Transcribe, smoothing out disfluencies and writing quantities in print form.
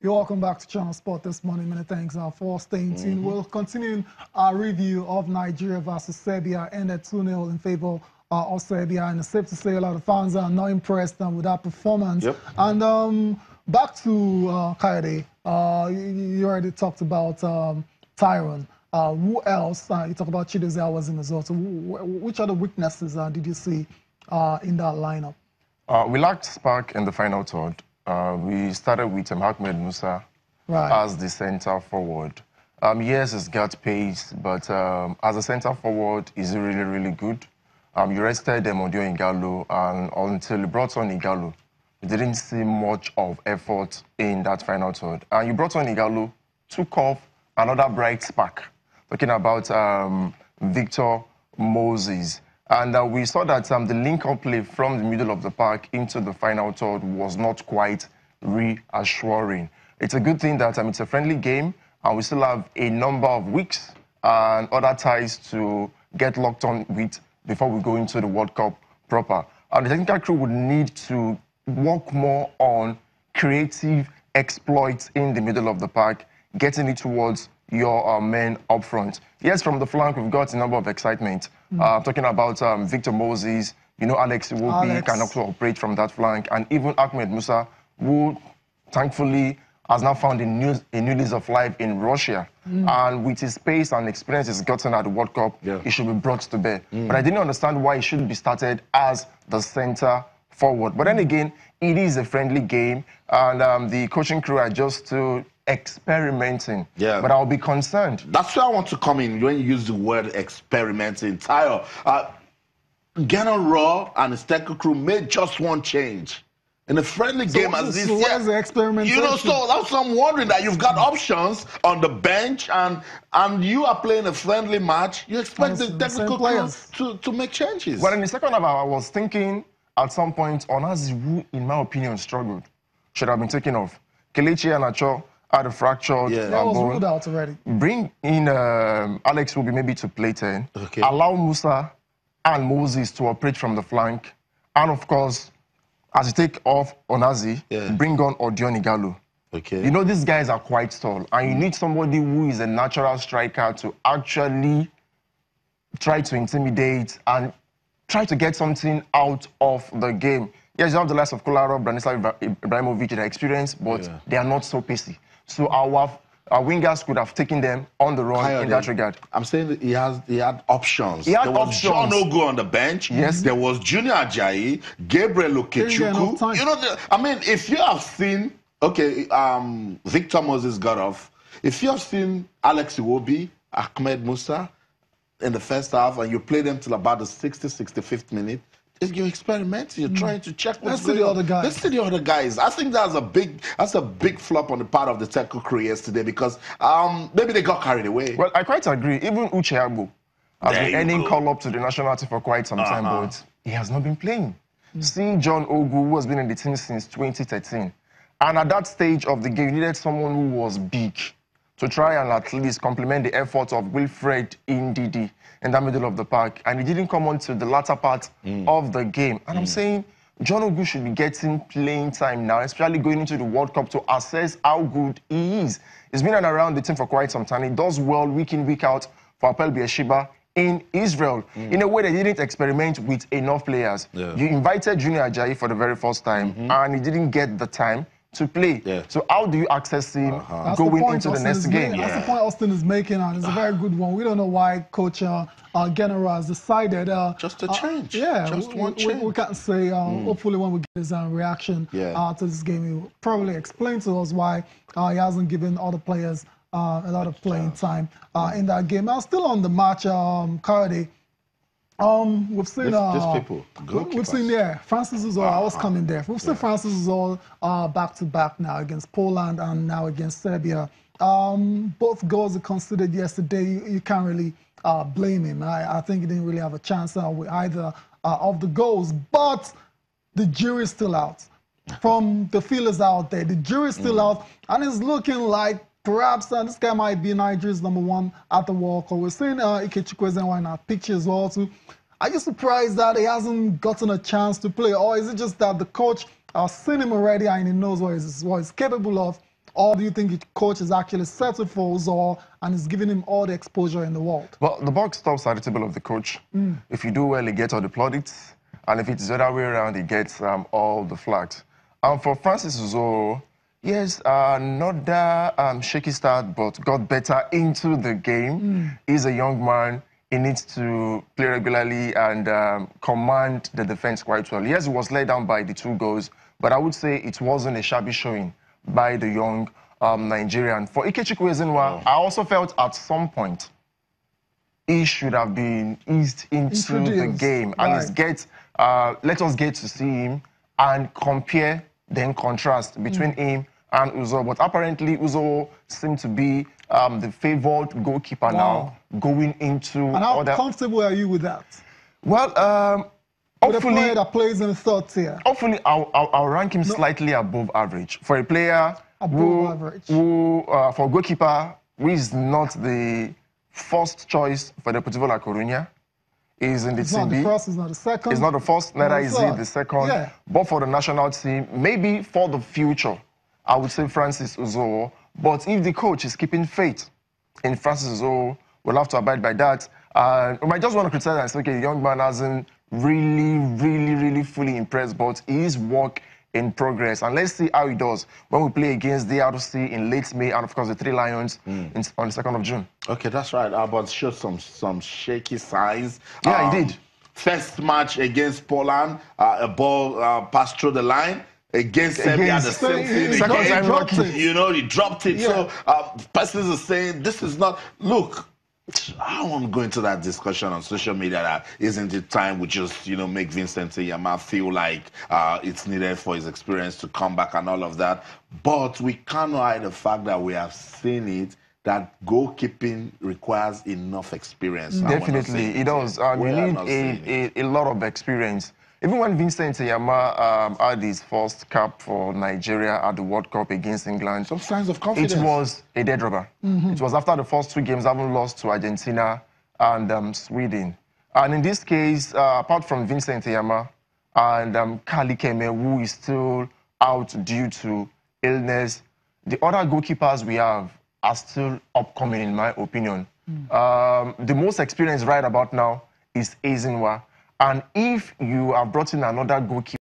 You're welcome back to Channel Sport this morning. Many thanks for staying tuned. We'll continue our review of Nigeria versus Serbia, ended 2-0 in favor of Serbia. And it's safe to say a lot of fans are not impressed with that performance. Yep. And back to Kayode. You already talked about Tyron. Who else? You talk about Chidozie Awozim as well. So which other weaknesses did you see in that lineup? We lacked spark in the final third. We started with Ahmed Musa as the center forward. Yes, he's got pace, but as a center forward, he's really, really good. You rested Odion Ighalo, and until you brought on Ighalo, you didn't see much of effort in that final third. And you brought on Ighalo, took off another bright spark. Talking about Victor Moses. And we saw that the link-up play from the middle of the park into the final third was not quite reassuring. It's a good thing that it's a friendly game, and we still have a number of weeks and other ties to get locked on with before we go into the World Cup proper. And the technical crew would need to work more on creative exploits in the middle of the park, getting it towards your men up front. Yes, from the flank, we've got a number of excitement. Talking about Victor Moses, Alex Iwobi can also operate from that flank, and even Ahmed Musa, who thankfully has now found a new lease of life in Russia. And with his pace and experience he's gotten at the World Cup, he should be brought to bear. But I didn't understand why he shouldn't be started as the center forward. But then again, it is a friendly game, and the coaching crew are just too experimenting. But I'll be concerned. That's where I want to come in when you use the word experimenting. Tayo, Ghana Raw and his technical crew made just one change in a friendly game as this. Where's the experimentation? So that's what I'm wondering, that you've got options on the bench, and you are playing a friendly match. You expect the technical crew to make changes. Well, in the second half, I was thinking at some point, Onazi, who, in my opinion, struggled, should have been taken off. Kelechi Iheanacho had a fractured that was ruled out already. Bring in Alex Iwobi maybe to play 10. Allow Musa and Moses to operate from the flank. And of course, as you take off Onazi, bring on Odion Ighalo. These guys are quite tall, and you need somebody who is a natural striker to actually try to intimidate and try to get something out of the game. Yes, you have the likes of Kolarov, Branislav Ibrahimovic, their experience, but they are not so pacey. So our wingers could have taken them on the run in that regard. I'm saying that he had options. There was John Ogu on the bench. Yes. There was Junior Ajayi, Gabriel Okechukwu. I mean, if you have seen, Victor Moses got off. If you have seen Alex Iwobi, Ahmed Musa in the first half, and you play them till about the 60th, 65th minute, you're experimenting. You're trying to check what's going on. Let's see the other guys. I think that's a big flop on the part of the technical crew yesterday, because maybe they got carried away. Well, I quite agree. Even Uche Agbo has been earning call-up to the national team for quite some time, but he has not been playing. Seeing John Ogu, who has been in the team since 2013, and at that stage of the game, you needed someone who was big to try and at least complement the efforts of Wilfred Ndidi in the middle of the park. And he didn't come on to the latter part of the game. And I'm saying John Ogu should be getting playing time now, especially going into the World Cup, to assess how good he is. He's been around the team for quite some time. He does well week in, week out for Apel Beersheba in Israel. In a way, they didn't experiment with enough players. You invited Junior Ajayi for the very first time, and he didn't get the time to play. So how do you access him going into the next game? That's the point Austin is making, and it's a very good one. We don't know why Coach Genera has decided just a change. Just one change. We can't say. Hopefully, when we get his reaction to this game, he'll probably explain to us why he hasn't given other players a lot of playing time in that game. Now, still on the match, Kayode. We've seen we've seen Francis Uzor. I was coming there. We've seen Francis Uzor back to back now against Poland and now against Serbia. Both goals are considered yesterday. You can't really blame him. I think he didn't really have a chance with either of the goals. But the jury's still out. From the feelers out there, the jury's still out, and it's looking like perhaps this guy might be Nigeria's #1 at the World Cup. We're seeing Ikechukwu Ezenwa in our picture as well too. Are you surprised that he hasn't gotten a chance to play, or is it just that the coach has seen him already and he knows what he's capable of Or do you think the coach is actually settled for Uzor and is giving him all the exposure in the world? Well, the buck stops at the table of the coach. If you do well, he gets all the plaudits. And if it's the other way around, he gets all the flags. And for Francis Uzor, yes, not that shaky start, but got better into the game. He's a young man. He needs to play regularly and command the defense quite well. Yes, he was let down by the 2 goals, but I would say it wasn't a shabby showing by the young Nigerian. For Ikechukwu Ezenwa, I also felt at some point he should have been eased into the game. Right. And let us get to see him and compare, then contrast between him and Uzor. But apparently, Uzor seemed to be the favored goalkeeper now, going into... And how comfortable are you with that? Well, hopefully... With a player that plays in the 3rd tier. Hopefully, I'll rank him slightly above average. For a player for a goalkeeper, who is not the first choice for the Deportivo La Coruña. He's in the team B. He's not the first, he's not the second. He's not the first, neither is he the second. Yeah. But for the national team, maybe for the future, I would say Francis Uzor. But if the coach is keeping faith in Francis Uzor, we'll have to abide by that. We might just want to criticize and say, okay, the young man hasn't really fully impressed, but his work in progress. And let's see how he does when we play against the RC in late May and, of course, the 3 Lions on the 2nd of June. Okay, that's right. But showed some shaky signs. Yeah, he did. First match against Poland, a ball passed through the line. Against Serbia, the same thing. He dropped it. Yeah. So persons are saying this is not... Look, I don't want to go into that discussion on social media that isn't it time we just, make Vincent Yama feel like it's needed for his experience to come back and all of that. But we cannot hide the fact that we have seen it, that goalkeeping requires enough experience. Definitely, it does. You need a lot of experience. Even when Vincent Yama had his first cap for Nigeria at the World Cup against England, some signs of confidence. It was a dead rubber. It was after the first 2 games, having lost to Argentina and Sweden. And in this case, apart from Vincent Yama and Ikeme, who is still out due to illness, the other goalkeepers we have are still upcoming, in my opinion. The most experienced right about now is Ezenwa. And if you have brought in another goalkeeper,